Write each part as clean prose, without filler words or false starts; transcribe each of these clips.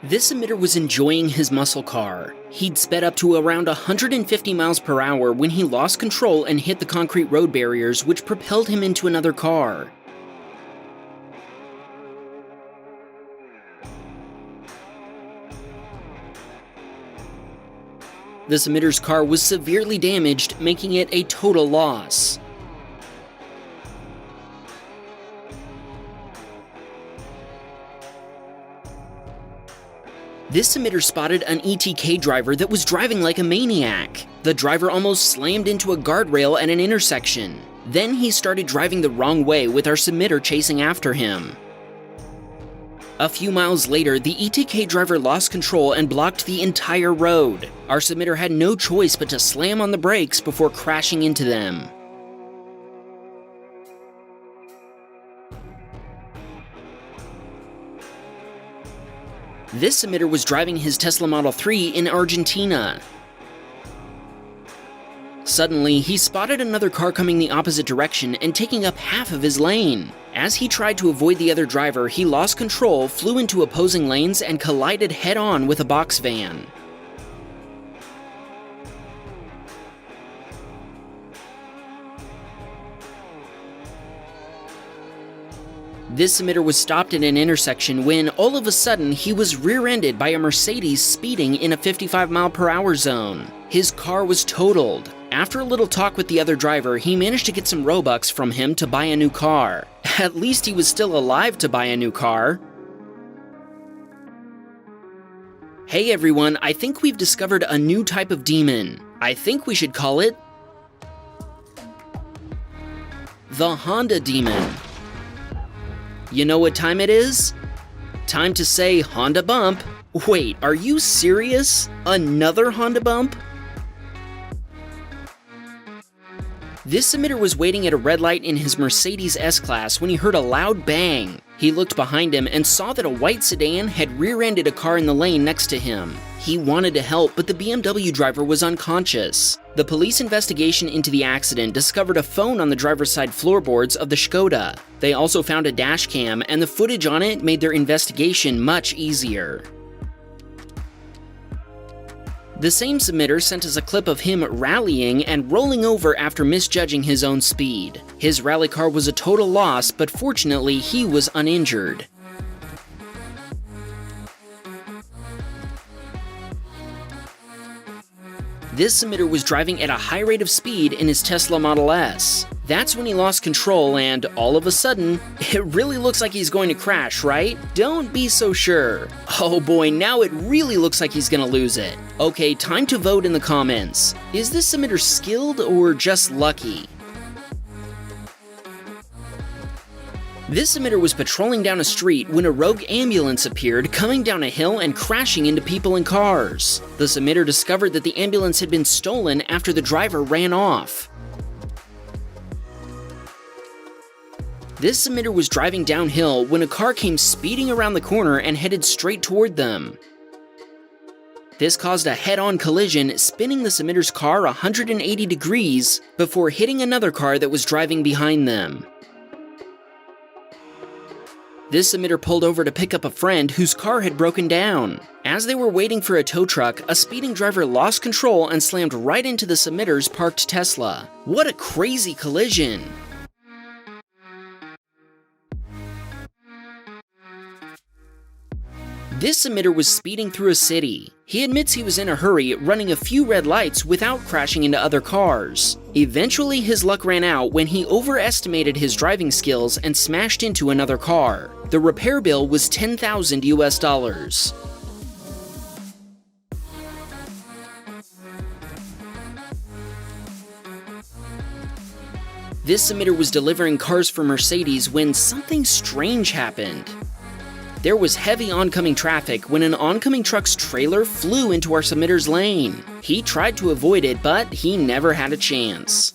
This emitter was enjoying his muscle car. He'd sped up to around 150 miles per hour when he lost control and hit the concrete road barriers, which propelled him into another car. This emitter's car was severely damaged, making it a total loss. This emitter spotted an ETK driver that was driving like a maniac. The driver almost slammed into a guardrail at an intersection. Then he started driving the wrong way with our submitter chasing after him. A few miles later, the ETK driver lost control and blocked the entire road. Our submitter had no choice but to slam on the brakes before crashing into them. This emitter was driving his Tesla Model 3 in Argentina. Suddenly, he spotted another car coming the opposite direction and taking up half of his lane. As he tried to avoid the other driver, he lost control, flew into opposing lanes, and collided head-on with a box van. This emitter was stopped at an intersection when, all of a sudden, he was rear-ended by a Mercedes speeding in a 55-mile-per-hour zone. His car was totaled. After a little talk with the other driver, he managed to get some Robux from him to buy a new car. At least he was still alive to buy a new car. Hey everyone, I think we've discovered a new type of demon. I think we should call it the Honda Demon. You know what time it is? Time to say Honda bump. Wait, are you serious? Another Honda bump? This emitter was waiting at a red light in his Mercedes S-Class when he heard a loud bang. He looked behind him and saw that a white sedan had rear-ended a car in the lane next to him. He wanted to help, but the BMW driver was unconscious. The police investigation into the accident discovered a phone on the driver's side floorboards of the Skoda. They also found a dash cam, and the footage on it made their investigation much easier. The same submitter sent us a clip of him rallying and rolling over after misjudging his own speed. His rally car was a total loss, but fortunately he was uninjured. This submitter was driving at a high rate of speed in his Tesla Model S. That's when he lost control and, all of a sudden, it really looks like he's going to crash, right? Don't be so sure. Oh boy, now it really looks like he's gonna lose it. Okay, time to vote in the comments. Is this submitter skilled or just lucky? This emitter was patrolling down a street when a rogue ambulance appeared, coming down a hill and crashing into people and cars. This emitter discovered that the ambulance had been stolen after the driver ran off. This emitter was driving downhill when a car came speeding around the corner and headed straight toward them. This caused a head-on collision, spinning the emitter's car 180 degrees before hitting another car that was driving behind them. This emitter pulled over to pick up a friend whose car had broken down. As they were waiting for a tow truck, a speeding driver lost control and slammed right into the emitter's parked Tesla. What a crazy collision! This emitter was speeding through a city. He admits he was in a hurry, running a few red lights without crashing into other cars. Eventually, his luck ran out when he overestimated his driving skills and smashed into another car. The repair bill was $10,000 US. This emitter was delivering cars for Mercedes when something strange happened. There was heavy oncoming traffic when an oncoming truck's trailer flew into our submitter's lane. He tried to avoid it, but he never had a chance.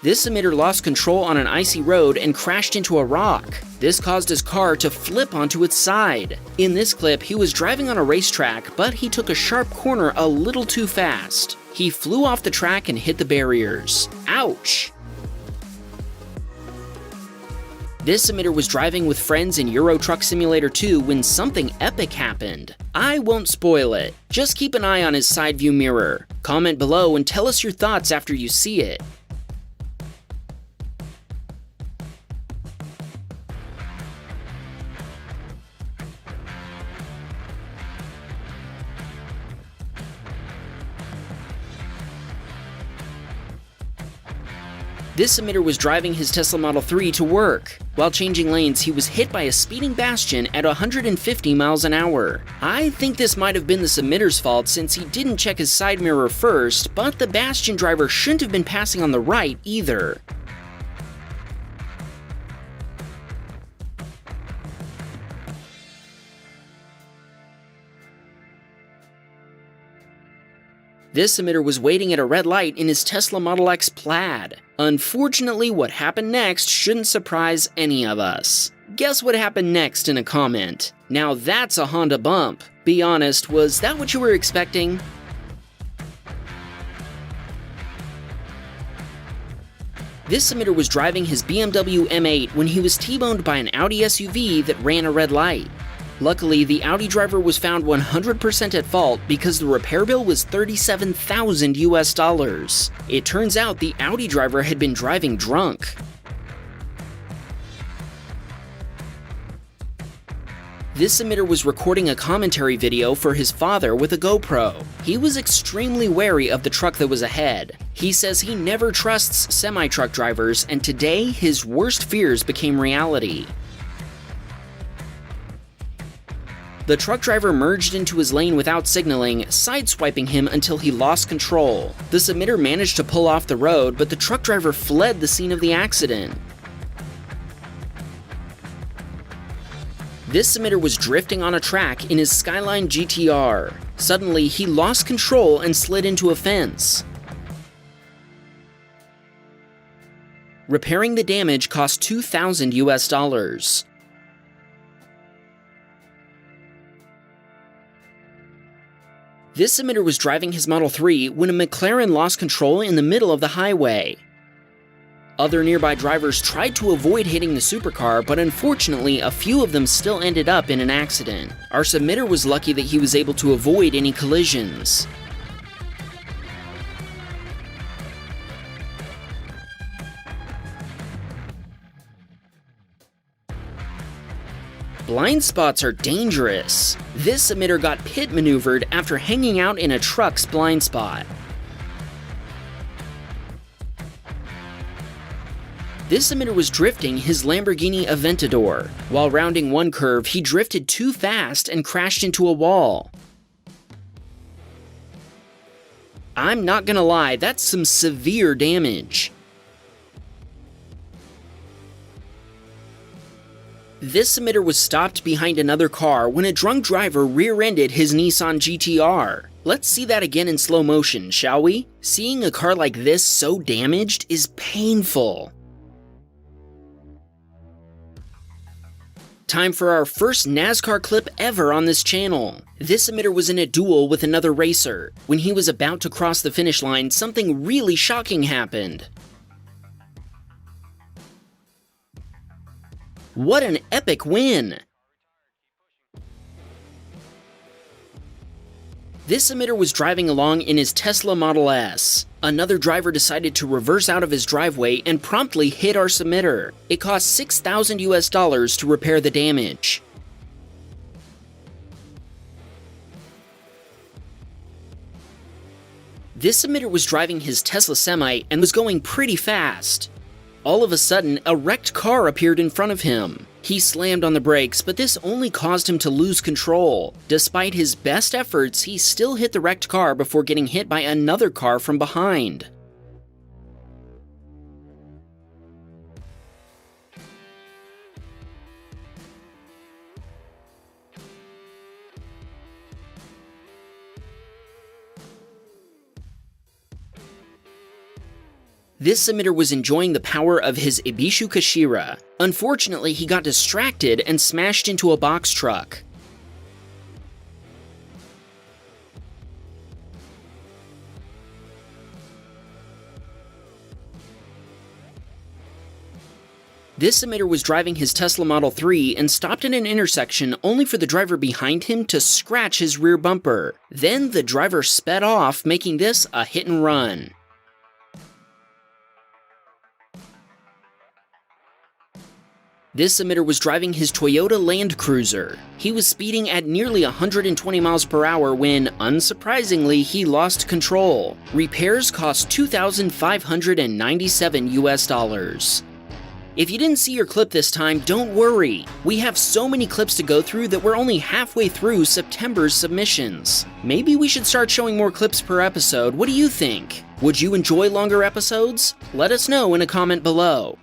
This emitter lost control on an icy road and crashed into a rock. This caused his car to flip onto its side. In this clip, he was driving on a racetrack, but he took a sharp corner a little too fast. He flew off the track and hit the barriers. Ouch! This emitter was driving with friends in Euro Truck Simulator 2 when something epic happened. I won't spoil it. Just keep an eye on his side view mirror. Comment below and tell us your thoughts after you see it. This emitter was driving his Tesla Model 3 to work. While changing lanes, he was hit by a speeding bastion at 150 miles an hour. I think this might have been the emitter's fault since he didn't check his side mirror first, but the bastion driver shouldn't have been passing on the right either. This emitter was waiting at a red light in his Tesla Model X Plaid. Unfortunately, what happened next shouldn't surprise any of us. Guess what happened next in a comment. Now that's a Honda bump. Be honest, was that what you were expecting? This emitter was driving his BMW M8 when he was T-boned by an Audi SUV that ran a red light. Luckily, the Audi driver was found 100% at fault because the repair bill was $37,000 US. It turns out the Audi driver had been driving drunk. This emitter was recording a commentary video for his father with a GoPro. He was extremely wary of the truck that was ahead. He says he never trusts semi-truck drivers, and today his worst fears became reality. The truck driver merged into his lane without signaling, sideswiping him until he lost control. The emitter managed to pull off the road, but the truck driver fled the scene of the accident. This emitter was drifting on a track in his Skyline GTR. Suddenly, he lost control and slid into a fence. Repairing the damage cost $2,000 US. This emitter was driving his Model 3 when a McLaren lost control in the middle of the highway. Other nearby drivers tried to avoid hitting the supercar, but unfortunately, a few of them still ended up in an accident. Our emitter was lucky that he was able to avoid any collisions. Blind spots are dangerous. This emitter got pit maneuvered after hanging out in a truck's blind spot. This emitter was drifting his Lamborghini Aventador. While rounding one curve, he drifted too fast and crashed into a wall. I'm not gonna lie, that's some severe damage. This emitter was stopped behind another car when a drunk driver rear-ended his Nissan GTR. Let's see that again in slow motion, shall we? Seeing a car like this so damaged is painful. Time for our first NASCAR clip ever on this channel. This emitter was in a duel with another racer. When he was about to cross the finish line, something really shocking happened. What an epic win! This emitter was driving along in his Tesla Model S. Another driver decided to reverse out of his driveway and promptly hit our emitter. It cost $6,000 US to repair the damage. This emitter was driving his Tesla Semi and was going pretty fast. All of a sudden, a wrecked car appeared in front of him. He slammed on the brakes, but this only caused him to lose control. Despite his best efforts, he still hit the wrecked car before getting hit by another car from behind. This emitter was enjoying the power of his Ibishu Kashira. Unfortunately, he got distracted and smashed into a box truck. This submitter was driving his Tesla Model 3 and stopped at an intersection only for the driver behind him to scratch his rear bumper. Then the driver sped off, making this a hit and run. This submitter was driving his Toyota Land Cruiser. He was speeding at nearly 120 miles per hour when, unsurprisingly, he lost control. Repairs cost $2,597 US. If you didn't see your clip this time, don't worry. We have so many clips to go through that we're only halfway through September's submissions. Maybe we should start showing more clips per episode. What do you think? Would you enjoy longer episodes? Let us know in a comment below.